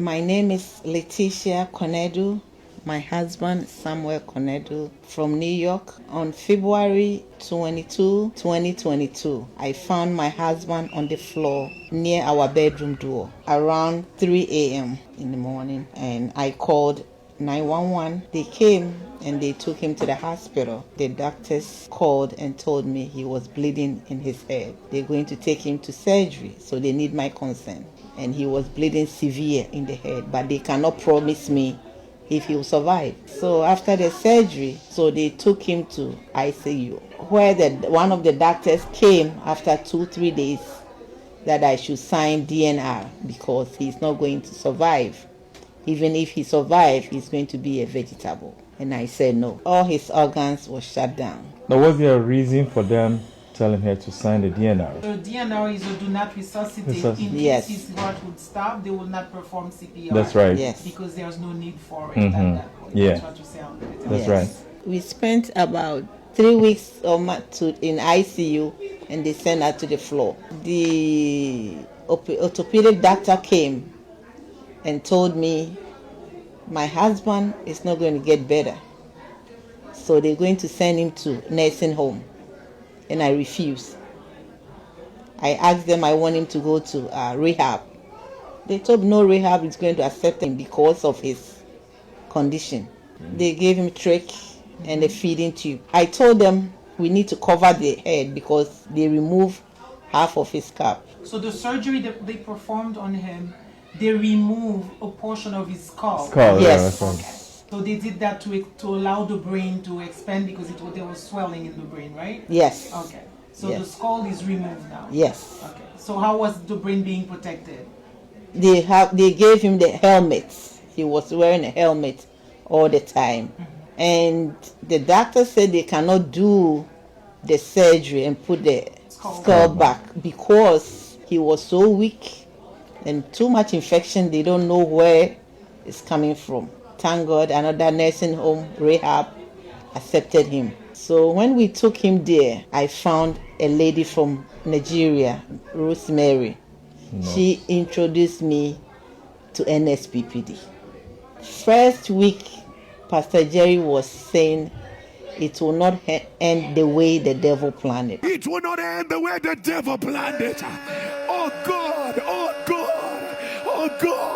My name is Letitia Konedu. My husband, Samuel Konedu, from New York. On February 22, 2022, I found my husband on the floor near our bedroom door around 3 a.m. in the morning, and I called 911. They came and they took him to the hospital. The doctors called and told me he was bleeding in his head. They're going to take him to surgery, so they need my consent. And he was bleeding severe in the head, but they cannot promise me if he will survive. So after the surgery, so they took him to ICU, where one of the doctors came after 2-3 days that I should sign DNR because he's not going to survive. Even if he survives, he's going to be a vegetable. And I said no. All his organs were shut down. Now, was there a reason for them telling her to sign the DNR? So DNR is a do not resuscitate. In Yes. case his heart would stop, they will not perform CPR. That's right. Yes. Because there's no need for it at that point. Yeah. That's what you say on the That's Yes. right. We spent about 3 weeks in ICU, and they sent her to the floor. The orthopedic doctor came and told me my husband is not going to get better, so they're going to send him to nursing home, and I refused. I asked them I want him to go to rehab. They told me no rehab is going to accept him because of his condition. They gave him trach and a feeding tube. I told them we need to cover the head because they removed half of his scalp. So the surgery that they performed on him, they removed a portion of his skull. Skull, yeah, Yes. that's right. Okay. So they did that to allow the brain to expand because there was swelling in the brain, right? Yes. Okay. So Yes. the skull is removed now. Yes. Okay. So how was the brain being protected? They gave him the helmet. He was wearing a helmet all the time. And the doctor said they cannot do the surgery and put the skull back because he was so weak and too much infection. They don't know where it's coming from. Thank God another nursing home rehab accepted him. So when we took him there, I found a lady from Nigeria, Rosemary. She introduced me to Nsppd. First week, Pastor Jerry was saying it will not end the way the devil planned it. It will not end the way the devil planned it. Oh God, oh God, oh God.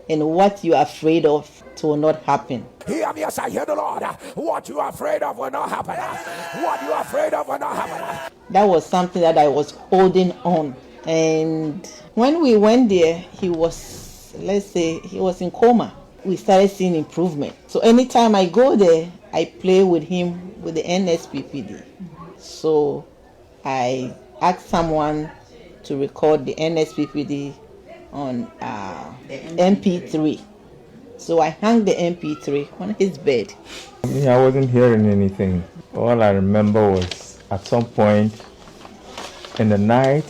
And what you are afraid of, it will not happen. Hear me as I hear the Lord. What you are afraid of will not happen. What you are afraid of will not happen. That was something that I was holding on. And when we went there, he was, he was in coma. We started seeing improvement. So anytime I go there, I play with him with the Nsppd. So I asked someone to record the Nsppd on MP3. So I hung the MP3 on his bed. I wasn't hearing anything. All I remember was at some point in the night,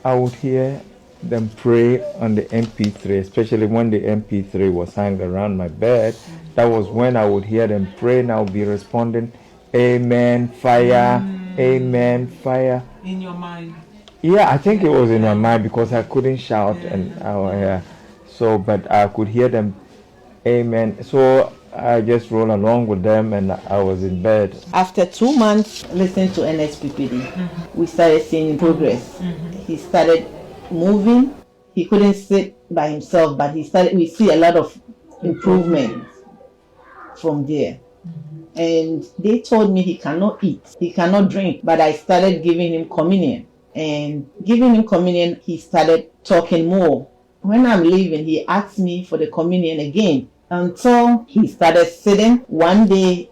I would hear them pray on the MP3, especially when the MP3 was hung around my bed. That was when I would hear them pray, and I would be responding, Amen, fire, Amen, fire. In your mind? Yeah, I think it was in my mind because I couldn't shout, but I could hear them, Amen. So I just rolled along with them, and I was in bed. After 2 months listening to Nsppd, we started seeing progress. He started moving. He couldn't sit by himself, but we see a lot of improvement from there. And they told me he cannot eat, he cannot drink, but I started giving him communion. And giving him communion, he started talking more. When I'm leaving, he asked me for the communion again until he started sitting. One day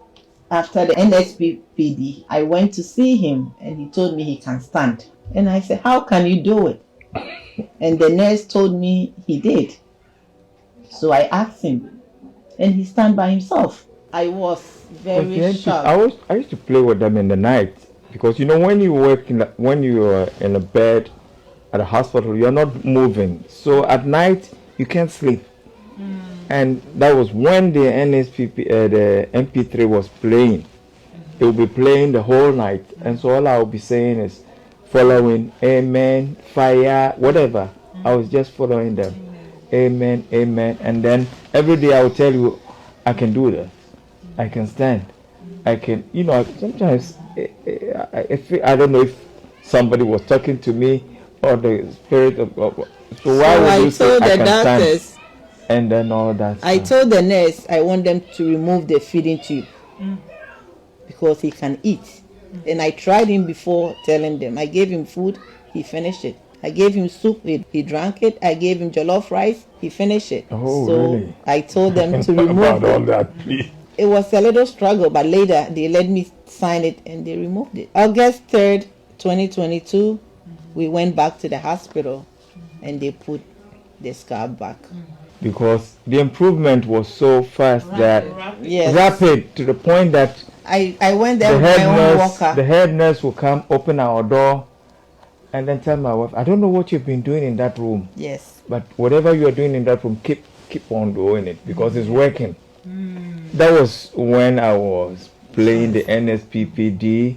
after the Nsppd, I went to see him and he told me he can stand. And I said, how can you do it? And the nurse told me he did. So I asked him and he stand by himself. I was very shocked. I used to play with them in the night because when you work when you are in a bed at a hospital, you're not moving. So at night you can't sleep. And that was when the the MP3 was playing. It would be playing the whole night, and so all I would be saying is, following. Amen, fire, whatever. I was just following them. Amen, amen. And then every day I will tell you, I can do that. I can stand. I can, sometimes I don't know if somebody was talking to me or the spirit of God. So why would you say I can stand? And then all that I told the nurse I want them to remove the feeding tube because he can eat. And I tried him before telling them. I gave him food, he finished it. I gave him soup, he drank it. I gave him jollof rice, he finished it. Oh, so really? I told them to remove about all that, please. It was a little struggle, but later they let me sign it and they removed it. August 3rd, 2022, we went back to the hospital and they put the scar back. Because the improvement was so fast rapid to the point that I went there with my own walker. The head nurse will come, open our door, and then tell my wife, I don't know what you've been doing in that room. Yes. But whatever you are doing in that room, keep on doing it because it's working. That was when I was playing the Nsppd.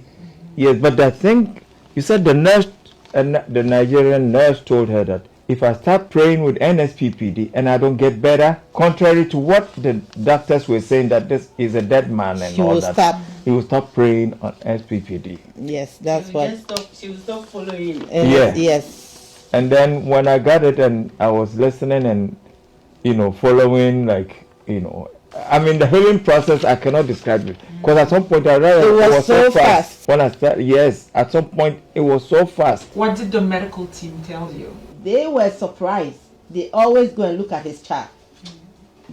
Yes, but I think you said the nurse, the Nigerian nurse told her that if I start praying with Nsppd and I don't get better, contrary to what the doctors were saying that this is a dead man and all that, he will stop praying on Nsppd. Yes, that's what. She will stop following. Yes. And then when I got it and I was listening and following, I mean, the healing process, I cannot describe it. Because at some point, I realized it was so fast. When I started, yes, at some point, it was so fast. What did the medical team tell you? They were surprised. They always go and look at his chart.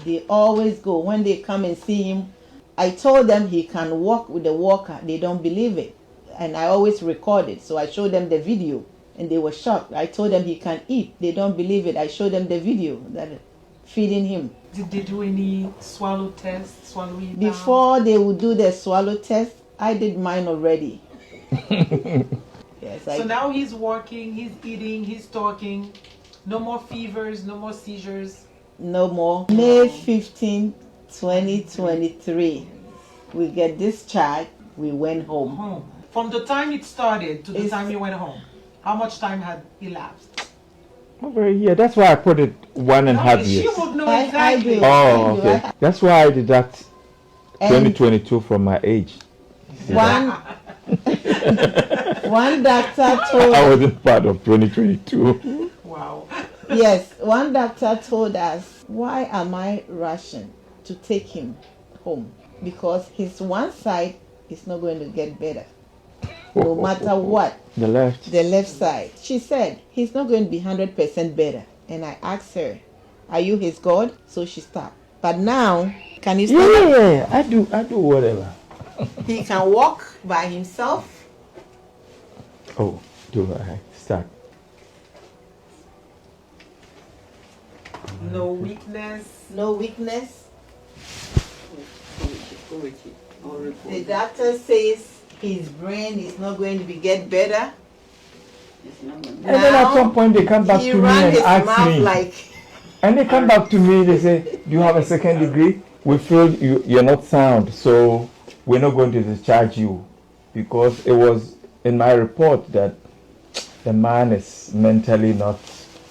They always go. When they come and see him, I told them he can walk with the walker. They don't believe it. And I always record it. So I showed them the video and they were shocked. I told them he can eat. They don't believe it. I showed them the video that feeding him. Did they do any swallow tests, swallowing? Before they would do the swallow test, I did mine already. Yes. So now he's walking, he's eating, he's talking. No more fevers, no more seizures. No more. May 15, 2023, we get discharged. We went home. From the time it started to the time you went home, how much time had elapsed? Over a year. That's why I put it 1.5 years. She would know exactly. Oh, okay. That's why I deduct 2022 from my age. One doctor told I wasn't part of 2022. Wow. Yes, one doctor told us, why am I rushing to take him home? Because his one side is not going to get better. No matter what. The left side. She said, he's not going to be 100% better. And I asked her, are you his God? So she stopped. But now, can you stand up? Yeah, I do whatever. He can walk by himself. Oh, do I start? No weakness. No weakness. The doctor says his brain is not going to get better. And then at some point they come back to me and ask me. And they come back to me, they say, do you have a second degree? We feel you're not sound, so we're not going to discharge you. Because it was in my report that the man is mentally not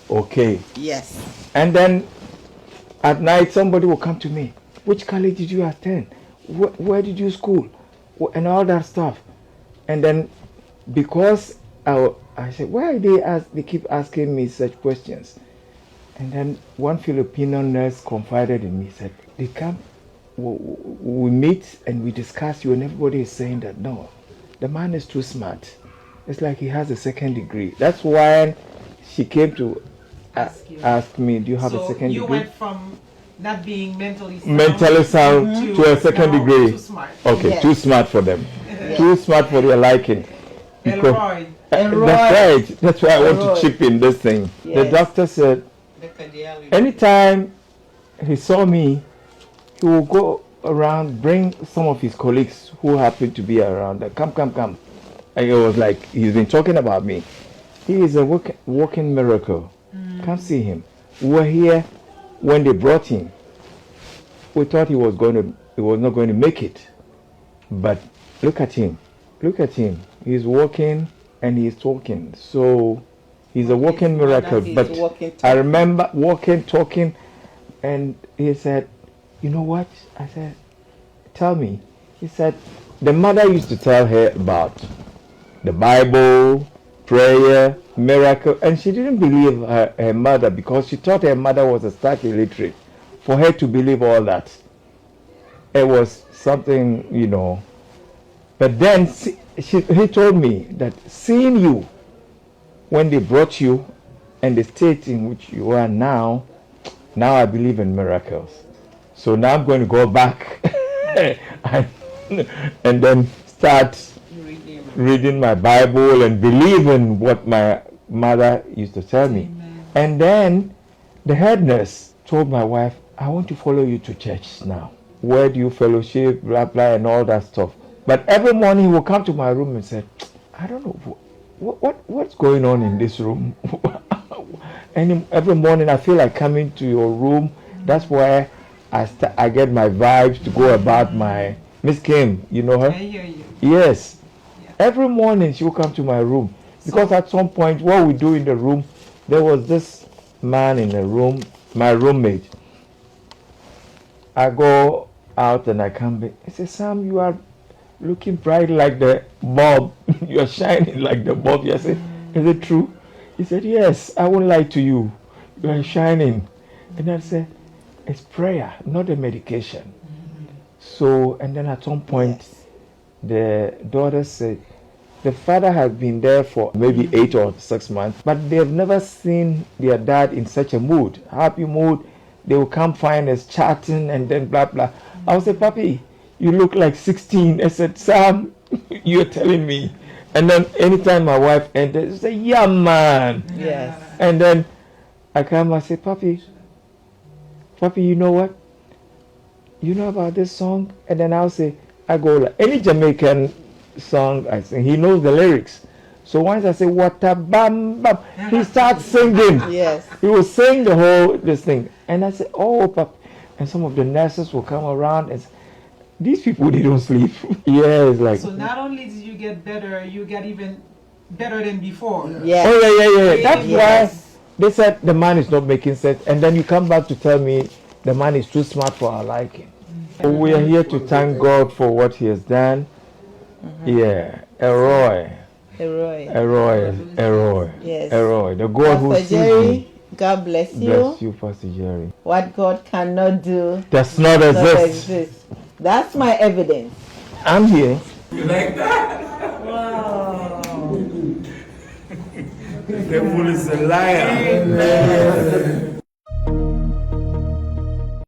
okay. Yes. And then at night somebody will come to me. Which college did you attend? Where did you school? And all that stuff. And then because I said, why they keep asking me such questions? And then one Filipino nurse confided in me, said, they come, we meet and we discuss you, and everybody is saying that no, the man is too smart. It's like he has a second degree. That's why she came to ask me, do you have a second degree? So you went from not being mentally sound to a second degree. Too smart. Okay, yes. Too smart for them. Yes. Too smart for their liking. Elroy. That's right. That's why I want to chip in this thing. Yes. The doctor said, anytime he saw me, he will go around, bring some of his colleagues who happen to be around. Come. And it was like, he's been talking about me. He is a walking miracle. Come see him. We were here when they brought him. We thought he was not going to make it. But look at him. He's walking. and he's talking. So he's a walking miracle. He's But walking, I remember walking, talking, and he said, "You know what?" I said, "Tell me." He said, the mother used to tell her about the Bible, prayer, miracle, and she didn't believe her mother because she thought her mother was a stark illiterate. For her to believe all that, it was something, you know. But then he told me that seeing you when they brought you and the state in which you are now I believe in miracles. So now I'm going to go back and then start reading my Bible and believe in what my mother used to tell me. Amen. And then the head nurse told my wife, I want to follow you to church now. Where do you fellowship, blah, blah, and all that stuff. But every morning he will come to my room and say, I don't know, what's going on in this room? And every morning I feel like coming to your room. That's where I get my vibes to go about my... Miss Kim, you know her? I hear you. Yes. Yeah. Every morning she will come to my room. Because at some point, what we do in the room, there was this man in the room, my roommate. I go out and I come back. He says, Sam, you are looking bright like the bulb. You are shining like the bulb. I said, is it true? He said, yes, I won't lie to you. You are shining. And I said, it's prayer, not a medication. So, and then at some point, the daughter said, the father has been there for maybe 8 or 6 months, but they've never seen their dad in such a mood, happy mood. They will come find us chatting and then blah, blah. I will say, Papi, you look like 16. I said, Sam, you're telling me. And then anytime my wife enters, she say, yeah, man. Yes. And then I come, I say, Papi, you know what? You know about this song? And then I'll say, I go like any Jamaican song I sing, he knows the lyrics. So once I say what a bam bam, he starts singing. Yes. He will sing the whole this thing. And I say, oh pap, and some of the nurses will come around and say, these people they don't sleep. Yeah, it's like So not only did you get better, you get even better than before. Yes. oh yeah. That's Yes. why they said the man is not making sense. And then you come back to tell me the man is too smart for our liking. So we are here to thank God for what he has done. Yeah, Elroy. Yes. Elroy. The God who Pastor sees Jerry, me. God bless you. Bless you, Pastor Jerry. What God cannot do Does not does not exist. exist. That's my evidence. I'm here. The devil is a liar.